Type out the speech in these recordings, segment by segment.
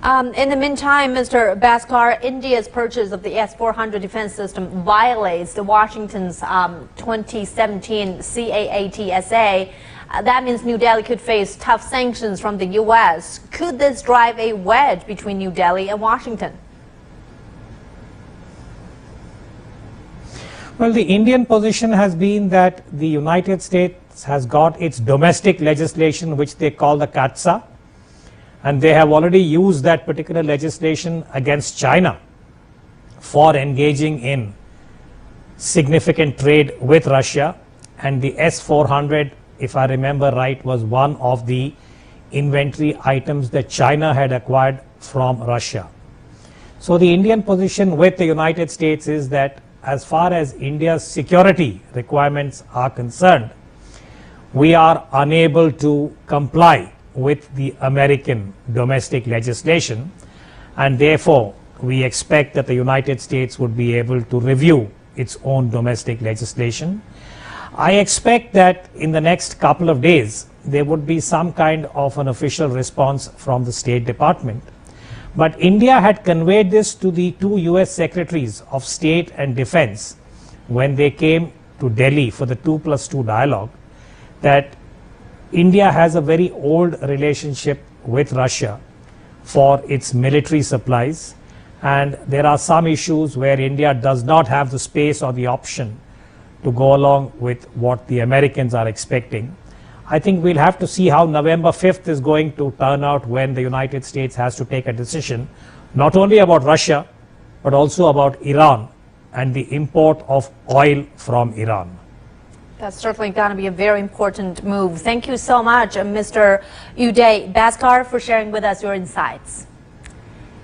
In the meantime, Mr. Bhaskar, India's purchase of the S400 defense system violates the Washington's 2017 CAATSA. That means New Delhi could face tough sanctions from the U.S. Could this drive a wedge between New Delhi and Washington? Well, the Indian position has been that the United States has got its domestic legislation, which they call the CAATSA, and they have already used that particular legislation against China for engaging in significant trade with Russia. And the S400, if I remember right, was one of the inventory items that China had acquired from Russia. So the Indian position with the United States is that as far as India's security requirements are concerned, we are unable to comply with the American domestic legislation, and therefore we expect that the United States would be able to review its own domestic legislation. I expect that in the next couple of days there would be some kind of an official response from the State Department. But India had conveyed this to the two US Secretaries of State and Defense when they came to Delhi for the 2+2 dialogue, that India has a very old relationship with Russia for its military supplies, and there are some issues where India does not have the space or the option to go along with what the Americans are expecting. I think we'll have to see how November 5th is going to turn out when the United States has to take a decision not only about Russia but also about Iran and the import of oil from Iran. That's certainly going to be a very important move. Thank you so much, Mr. Uday Bhaskar, for sharing with us your insights.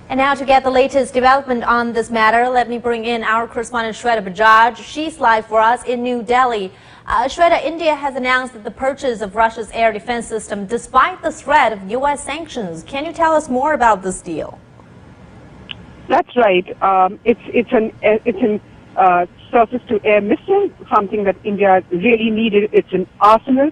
And now to get the latest development on this matter, let me bring in our correspondent Shweta Bajaj. She's live for us in New Delhi. Shweta, India has announced that the purchase of Russia's air defense system despite the threat of U.S. sanctions. Can you tell us more about this deal? That's right. It's an surface-to-air missile, something that India really needed. It's an arsenal.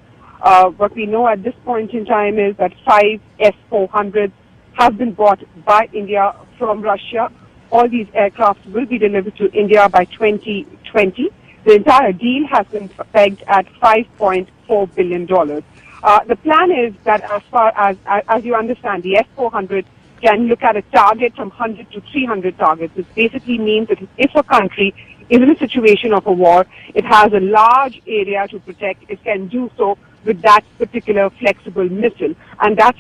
What we know at this point in time is that 5 S400s have been bought by India from Russia. All these aircraft will be delivered to India by 2020. The entire deal has been pegged at $5.4 billion. The plan is that as far as you understand, the S-400 can look at a target from 100 to 300 targets. This basically means that if a country is in a situation of a war, it has a large area to protect. It can do so with that particular flexible missile. And that's